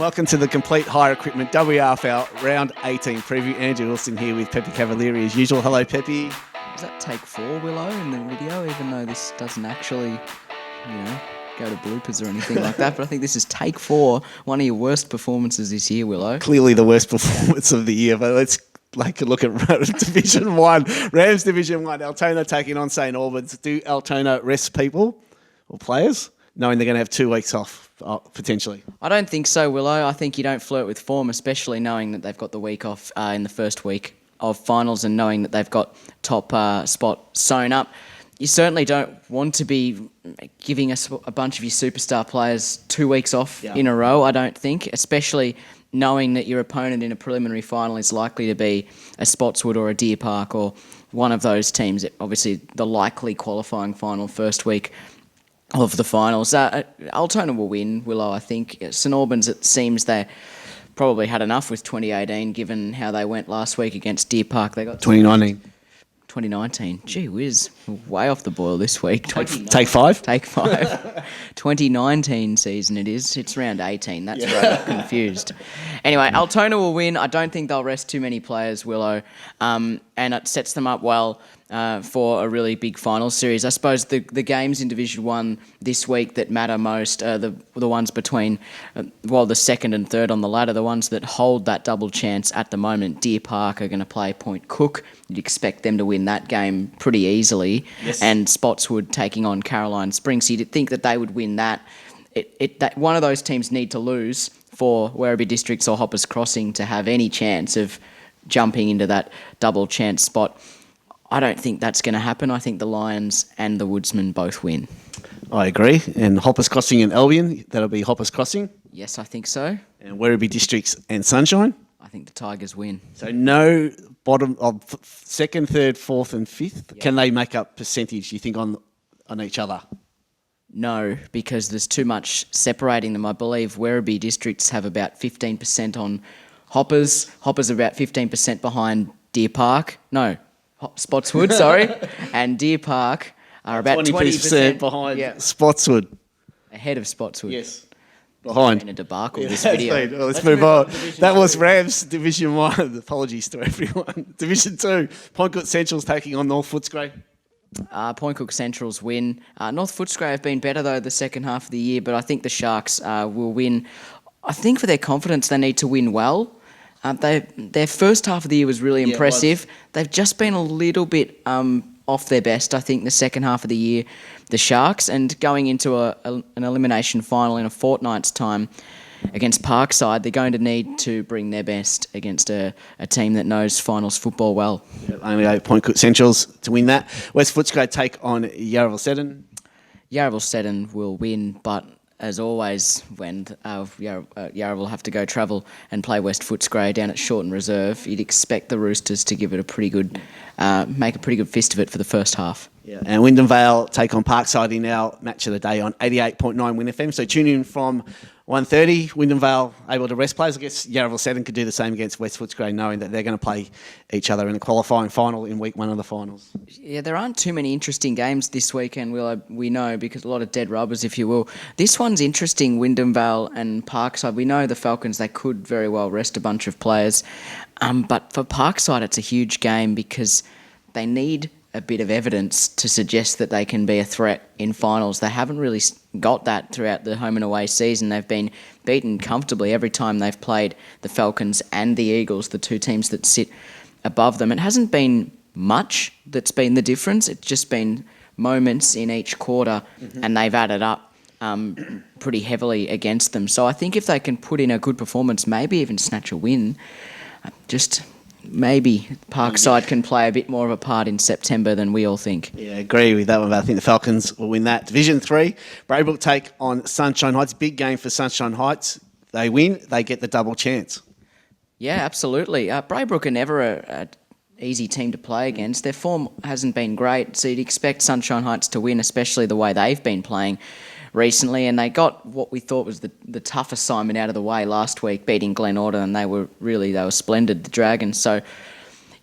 Welcome to the Complete Hire Equipment WRFL Round 18 preview. Andrew Wilson here with Pepe Cavalieri as usual. Hello, Pepe. Does that take 4, Willow, in the video, even though this doesn't actually, go to bloopers or anything like that? But I think this is take 4, one of your worst performances this year, Willow. Clearly the worst performance of the year, but let's look at Division 1. Rams Division 1, Altona taking on St Albans. Do Altona rest people or players, knowing they're going to have 2 weeks off, potentially? I don't think so, Willow. I think you don't flirt with form, especially knowing that they've got the week off in the first week of finals and knowing that they've got top spot sewn up. You certainly don't want to be giving us a bunch of your superstar players 2 weeks off in a row, I don't think, especially knowing that your opponent in a preliminary final is likely to be a Spotswood or a Deer Park or one of those teams. Obviously, the likely qualifying final first week of the finals. Altona will win, Willow, I think. St Albans, it seems they probably had enough with 2018, given how they went last week against Deer Park. They got 2019. 2019. Gee whiz, way off the boil this week. Take 5? Take 5. 2019 season it is. It's round 18. That's where I got confused. Anyway, Altona will win. I don't think they'll rest too many players, Willow. And it sets them up well for a really big final series. I suppose the games in Division 1 this week that matter most are the ones between, the second and third on the ladder, the ones that hold that double chance at the moment. Deer Park are going to play Point Cook. You'd expect them to win that game pretty easily. Yes. And Spotswood taking on Caroline Springs. So you'd think that they would win that. That one of those teams need to lose for Werribee Districts or Hoppers Crossing to have any chance of jumping into that double chance spot. I don't think that's going to happen. I think the Lions and the Woodsmen both win. I agree. And Hoppers Crossing and Albion, that'll be Hoppers Crossing. Yes, I think so. And Werribee Districts and Sunshine. I think the Tigers win. So no bottom of second, third, fourth and fifth. Yep. Can they make up percentage, you think, on each other? No, because there's too much separating them. I believe Werribee Districts have about 15% on Hoppers. Hoppers are about 15% behind Deer Park. No, Spotswood, sorry. And Deer Park are about 20% behind Spotswood. Ahead of Spotswood. Yes. Behind. In a debacle, this video. Well, let's move on. That was Rams Division 1. Apologies to everyone. Division 2, Point Cook Central's taking on North Footscray. Point Cook Central's win. North Footscray have been better, though, the second half of the year, but I think the Sharks will win. I think for their confidence, they need to win well. Their first half of the year was really impressive. They've just been a little bit off their best, I think, the second half of the year, the Sharks, and going into an elimination final in a fortnight's time against Parkside, they're going to need to bring their best against a team that knows finals football well. Only 8 Point Cook Centrals to win that. West Footscray take on Yarraville Seddon. Yarraville Seddon will win, but as always, when Yarraville have to go travel and play West Footscray down at Shorten Reserve, you'd expect the Roosters to give it a pretty good, make a pretty good fist of it for the first half. Yeah, and Wyndham Vale take on Parkside in our match of the day on 88.9 Win FM. So tune in from 1:30. Wyndham Vale able to rest players. I guess Yarraville Seddon could do the same against West Footscray, knowing that they're going to play each other in a qualifying final in week 1 of the finals. Yeah, there aren't too many interesting games this weekend, we know, because a lot of dead rubbers, if you will. This one's interesting, Wyndham Vale and Parkside. We know the Falcons, they could very well rest a bunch of players. But for Parkside, it's a huge game because they need a bit of evidence to suggest that they can be a threat in finals. They haven't really got that throughout the home and away season. They've been beaten comfortably every time they've played the Falcons and the Eagles, the two teams that sit above them. It hasn't been much that's been the difference. It's just been moments in each quarter, and they've added up pretty heavily against them. So I think if they can put in a good performance, maybe even snatch a win, maybe Parkside can play a bit more of a part in September than we all think. Yeah, I agree with that one, but I think the Falcons will win that. Division 3, Braybrook take on Sunshine Heights. Big game for Sunshine Heights. They win, they get the double chance. Yeah, absolutely. Braybrook are never a easy team to play against. Their form hasn't been great, so you'd expect Sunshine Heights to win, especially the way they've been playing recently, and they got what we thought was the tough assignment out of the way last week, beating Glen Order, and they were splendid, the Dragons. So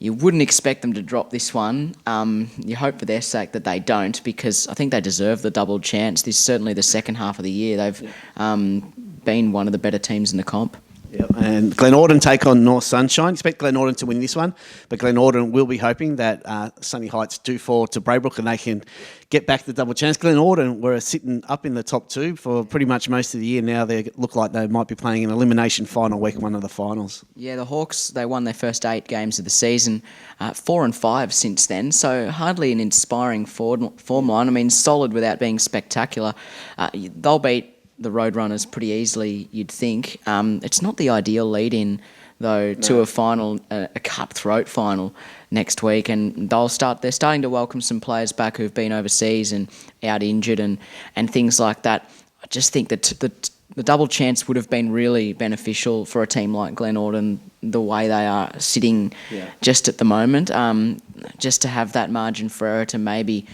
you wouldn't expect them to drop this one. You hope for their sake that they don't, because I think they deserve the double chance. This is certainly the second half of the year. They've been one of the better teams in the comp. Yep. And Glenorden take on North Sunshine. Expect Glenorden to win this one, but Glenorden will be hoping that Sunny Heights do fall to Braybrook and they can get back the double chance. Glenorden were sitting up in the top 2 for pretty much most of the year. Now they look like they might be playing an elimination final week 1 of the finals. Yeah, the Hawks, they won their first 8 games of the season, 4-5 since then, so hardly an inspiring form line. I mean, solid without being spectacular. They'll beat the Roadrunners pretty easily, you'd think. It's not the ideal lead-in, though, to a final, a cutthroat final next week, and they're starting to welcome some players back who've been overseas and out injured and things like that. I just think that the double chance would have been really beneficial for a team like Glenorden, the way they are sitting just at the moment, just to have that margin for error to maybe,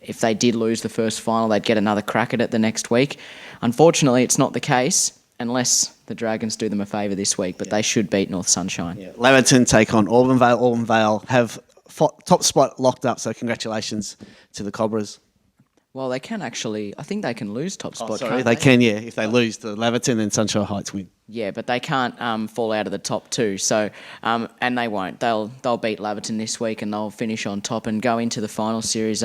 if they did lose the first final, they'd get another crack at it the next week. Unfortunately, it's not the case unless the Dragons do them a favour this week, but they should beat North Sunshine. Yeah. Laverton take on Auburn-Vale. Auburn-Vale have top spot locked up, so congratulations to the Cobras. Well, they can actually, I think they can lose top spot. Sorry, they can, yeah. If they lose to Laverton, then Sunshine Heights win. Yeah, but they can't fall out of the top 2. So, and they won't. They'll beat Laverton this week and they'll finish on top and go into the final series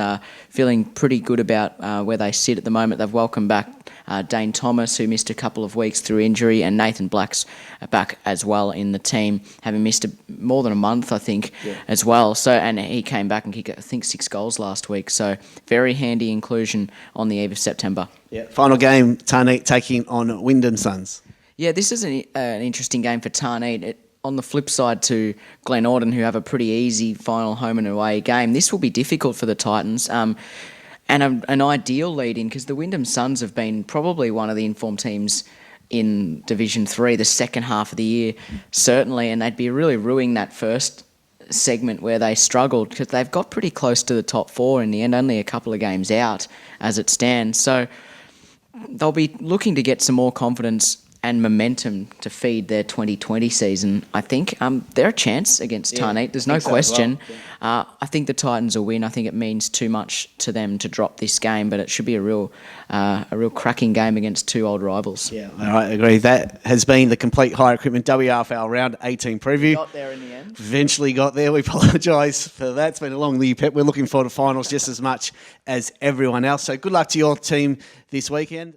feeling pretty good about where they sit at the moment. They've welcomed back Dane Thomas, who missed a couple of weeks through injury, and Nathan Black's back as well in the team, having missed more than a month, I think, as well. So, and he came back and kicked, I think, 6 goals last week. So, very handy inclusion on the eve of September. Yeah. Final game, Tarneet taking on Wyndham Suns. Yeah, this is an interesting game for Tarneet. On the flip side to Glenorden, who have a pretty easy final home and away game, this will be difficult for the Titans. And an ideal lead-in, because the Wyndham Suns have been probably one of the informed teams in Division 3 the second half of the year, certainly, and they'd be really ruining that first segment where they struggled, because they've got pretty close to the top 4 in the end, only a couple of games out as it stands. So they'll be looking to get some more confidence and momentum to feed their 2020 season. I think they're a chance against Tarneet. There's no question. Well. I think the Titans will win. I think it means too much to them to drop this game, but it should be a real cracking game against 2 old rivals. Yeah, I agree. That has been the complete Hire Equipment WRFL Round 18 preview. Got there in the end. Eventually got there. We apologise for that. It's been a long year, Pep. We're looking forward to finals just as much as everyone else. So good luck to your team this weekend.